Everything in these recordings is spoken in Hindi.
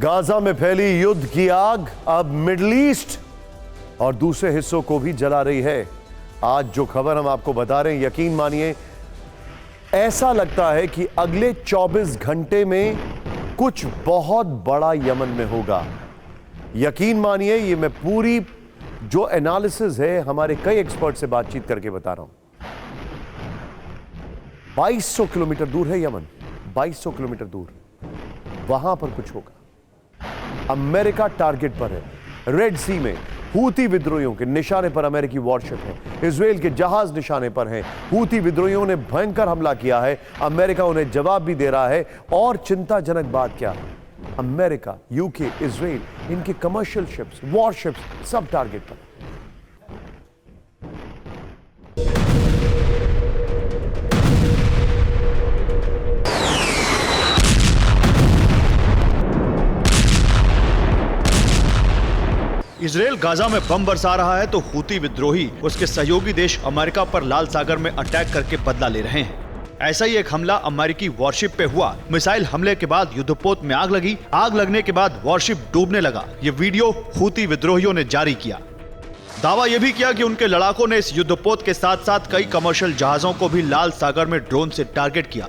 गाजा में फैली युद्ध की आग अब मिडिल ईस्ट और दूसरे हिस्सों को भी जला रही है। आज जो खबर हम आपको बता रहे हैं, यकीन मानिए ऐसा लगता है कि अगले 24 घंटे में कुछ बहुत बड़ा यमन में होगा। यकीन मानिए ये मैं पूरी जो एनालिसिस है हमारे कई एक्सपर्ट से बातचीत करके बता रहा हूं। 2200 किलोमीटर दूर है यमन, 2200 किलोमीटर दूर, वहां पर कुछ होगा। अमेरिका टारगेट पर है। रेड सी में हूती विद्रोहियों के निशाने पर अमेरिकी वॉरशिप है। इजराइल के जहाज निशाने पर हैं। हूती विद्रोहियों ने भयंकर हमला किया है, अमेरिका उन्हें जवाब भी दे रहा है। और चिंताजनक बात क्या है, अमेरिका, यूके, इजराइल, इनके कमर्शियल शिप्स, वॉरशिप्स सब टारगेट पर। इजराइल गाजा में बम बरसा रहा है तो हूती विद्रोही उसके सहयोगी देश अमेरिका पर लाल सागर में अटैक करके बदला ले रहे हैं। ऐसा ही एक हमला अमेरिकी वॉरशिप पे हुआ। मिसाइल हमले के बाद युद्धपोत में आग लगी। आग लगने के बाद वॉरशिप डूबने लगा। ये वीडियो हूती विद्रोहियों ने जारी किया। दावा यह भी किया कि उनके लड़ाकों ने इस युद्धपोत के साथ साथ कई कमर्शियल जहाजों को भी लाल सागर में ड्रोन से टारगेट किया।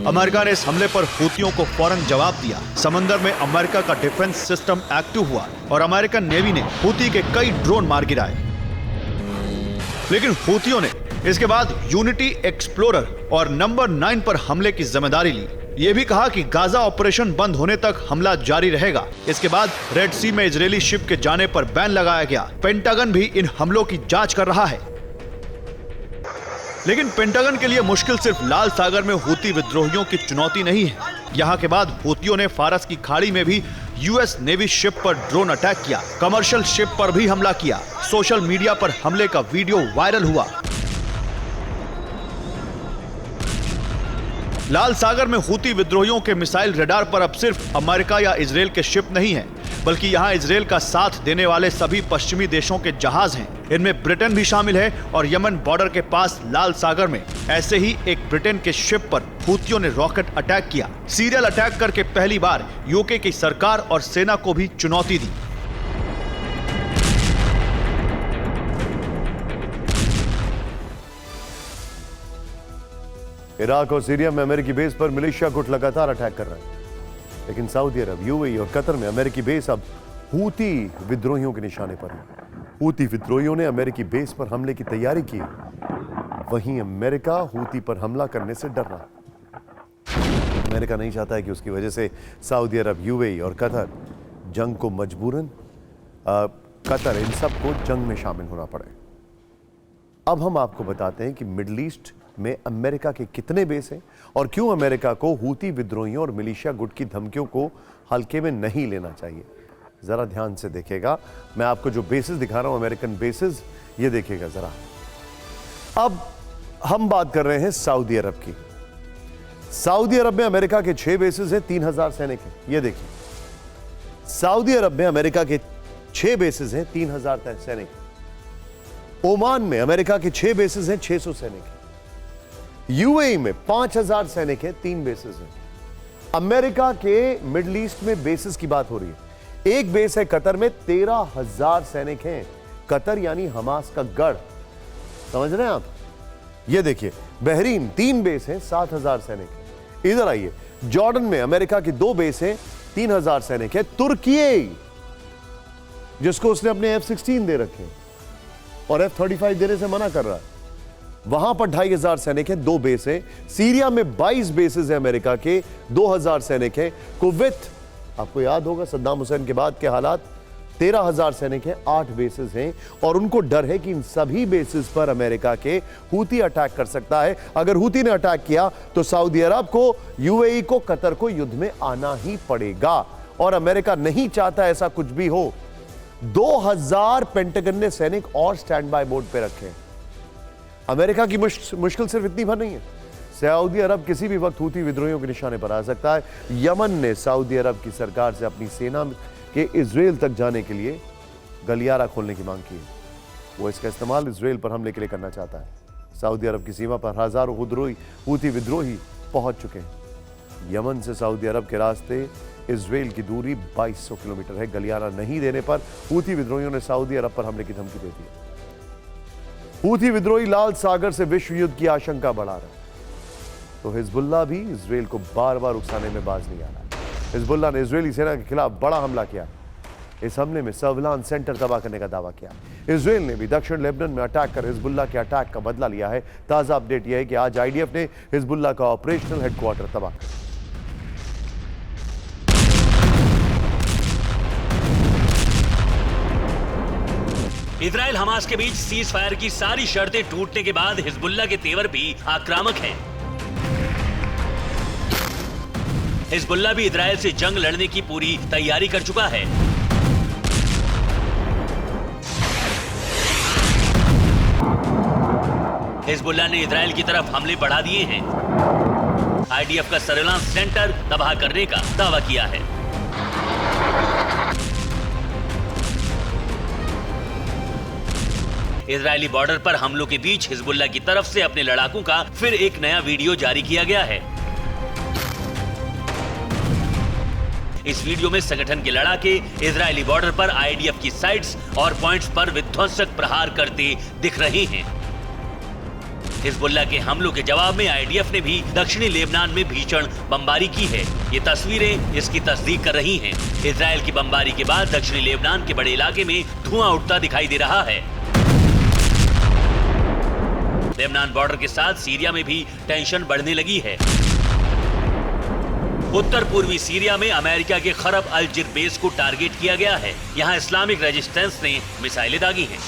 अमेरिका ने इस हमले पर हूतियों को फौरन जवाब दिया। समंदर में अमेरिका का डिफेंस सिस्टम एक्टिव हुआ और अमेरिकन नेवी ने हूती के कई ड्रोन मार गिराए। लेकिन हूतियों ने इसके बाद यूनिटी एक्सप्लोरर और नंबर 9 पर हमले की जिम्मेदारी ली। यह भी कहा कि गाजा ऑपरेशन बंद होने तक हमला जारी रहेगा। इसके बाद रेड सी में इजरायली शिप के जाने पर बैन लगाया गया। पेंटागन भी इन हमलों की जांच कर रहा है। लेकिन पेंटागन के लिए मुश्किल सिर्फ लाल सागर में हूती विद्रोहियों की चुनौती नहीं है। यहां के बाद हूतियों ने फारस की खाड़ी में भी यूएस नेवी शिप पर ड्रोन अटैक किया। कमर्शियल शिप पर भी हमला किया। सोशल मीडिया पर हमले का वीडियो वायरल हुआ। लाल सागर में हूती विद्रोहियों के मिसाइल रडार पर अब सिर्फ अमेरिका या इजराइल के शिप नहीं है, बल्कि यहां इजराइल का साथ देने वाले सभी पश्चिमी देशों के जहाज हैं। इनमें ब्रिटेन भी शामिल है और यमन बॉर्डर के पास लाल सागर में ऐसे ही एक ब्रिटेन के शिप पर हूतियों ने रॉकेट अटैक किया। सीरियल अटैक करके पहली बार यूके की सरकार और सेना को भी चुनौती दी। इराक और सीरिया में अमेरिकी बेस पर मिलिशिया गुट लगातार अटैक कर रहे हैं, लेकिन सऊदी अरब, यूएई और कतर में अमेरिकी बेस अब हूती विद्रोहियों के निशाने पर है। हूती विद्रोहियों ने अमेरिकी बेस पर हमले की तैयारी की। वहीं अमेरिका हूती पर हमला करने से डर रहा। अमेरिका नहीं चाहता है कि उसकी वजह से सऊदी अरब, यूएई और कतर जंग को मजबूरन कतर इन सबको जंग में शामिल होना पड़े। अब हम आपको बताते हैं कि मिडिल ईस्ट में अमेरिका के कितने बेस हैं और क्यों अमेरिका को हूती विद्रोहियों और मिलिशिया गुट की धमकियों को हल्के में नहीं लेना चाहिए। जरा ध्यान से देखिएगा, मैं आपको जो बेसिस दिखा रहा हूं, अमेरिकन बेसिस, ये देखिएगा जरा। अब हम बात कर रहे हैं सऊदी अरब की। सऊदी अरब में अमेरिका के 6 बेसिस हैं, 3000 सैनिक हैं। ये देखिए, सऊदी अरब में अमेरिका के 6 बेसिस हैं, 3000 सैनिक। ओमान में अमेरिका के 6 बेसिस हैं, 600 सैनिक हैं। यूएई में 5000 सैनिक हैं, 3 बेसिस हैं। अमेरिका के मिडिल ईस्ट में बेसिस की बात हो रही है। एक बेस है कतर में, 13000 सैनिक हैं। कतर यानी हमास का गढ़, समझ रहे हैं आप। ये देखिए, बहरीन 3 बेस हैं, 7000 सैनिक हैं। इधर आइए, जॉर्डन में अमेरिका की 2 बेस हैं, 3000 सैनिक हैं। तुर्की, जिसको उसने अपने F-16 दे रखे और F-35 देने से मना कर रहा है, वहां पर 2500 सैनिक हैं, 2 बेस हैं। सीरिया में 22 बेसेस हैं अमेरिका के, 2000 सैनिक हैं। कुवैत, आपको याद होगा सद्दाम हुसैन के बाद के हालात, 13000 सैनिक हैं, 8 बेसेस हैं। और उनको डर है कि इन सभी बेसेस पर अमेरिका के हूती अटैक कर सकता है। अगर हूती ने अटैक किया तो सऊदी अरब को, यूएई को, कतर को युद्ध में आना ही पड़ेगा। और अमेरिका नहीं चाहता ऐसा कुछ भी हो। 2000 पेंटागन ने सैनिक और स्टैंड बाय मोड पे रखे हैं। अमेरिका की मुश्किल सिर्फ इतनी भर नहीं है, सऊदी अरब किसी भी वक्त हूती विद्रोहियों के निशाने पर आ सकता है। यमन ने सऊदी अरब की सरकार से अपनी सेना के इजराइल तक जाने के लिए गलियारा खोलने की मांग की है। वो इसका इस्तेमाल इजराइल पर हमले के लिए करना चाहता है। सऊदी अरब की सीमा पर हजारों हूती विद्रोही पहुंच चुके हैं। यमन से सऊदी अरब के रास्ते इजराइल की दूरी 2200 किलोमीटर है। गलियारा नहीं देने पर हूती विद्रोहियों ने सऊदी अरब पर हमले की धमकी दे दी। हूती विद्रोही लाल सागर से विश्व युद्ध की आशंका बढ़ा रहे, तो हिजबुल्लाह भी इजराइल को बार बार उकसाने में बाज नहीं आ रहा। हिजबुल्लाह ने इजरायली सेना के खिलाफ बड़ा हमला किया। इस हमले में सर्विलांस सेंटर तबाह करने का दावा किया। इजराइल ने भी दक्षिण लेबनान में अटैक कर हिजबुल्लाह के अटैक का बदला लिया है। ताजा अपडेट यह है कि आज आईडीएफ ने हिजबुल्लाह का ऑपरेशनल हेडक्वार्टर तबाह किया। इजराइल हमास के बीच सीज फायर की सारी शर्तें टूटने के बाद हिजबुल्लाह के तेवर भी आक्रामक हैं। हिजबुल्लाह भी इजराइल से जंग लड़ने की पूरी तैयारी कर चुका है। हिजबुल्लाह ने इजराइल की तरफ हमले बढ़ा दिए हैं। आईडीएफ का सर्विलांस सेंटर तबाह करने का दावा किया है। इजरायली बॉर्डर पर हमलों के बीच हिजबुल्लाह की तरफ से अपने लड़ाकों का फिर एक नया वीडियो जारी किया गया है। इस वीडियो में संगठन के लड़ाके इजरायली बॉर्डर पर आईडीएफ की साइट्स और पॉइंट्स पर विध्वंसक प्रहार करते दिख रहे हैं। हिजबुल्लाह के हमलों के जवाब में आईडीएफ ने भी दक्षिणी लेबनान में भीषण बमबारी की है। ये तस्वीरें इसकी तस्दीक कर रही हैं। इजराइल की बमबारी के बाद दक्षिणी लेबनान के बड़े इलाके में धुआं उठता दिखाई दे रहा है। लेबनान बॉर्डर के साथ सीरिया में भी टेंशन बढ़ने लगी है। उत्तर पूर्वी सीरिया में अमेरिका के खरब अल जिर बेस को टारगेट किया गया है। यहां इस्लामिक रेजिस्टेंस ने मिसाइलें दागी हैं।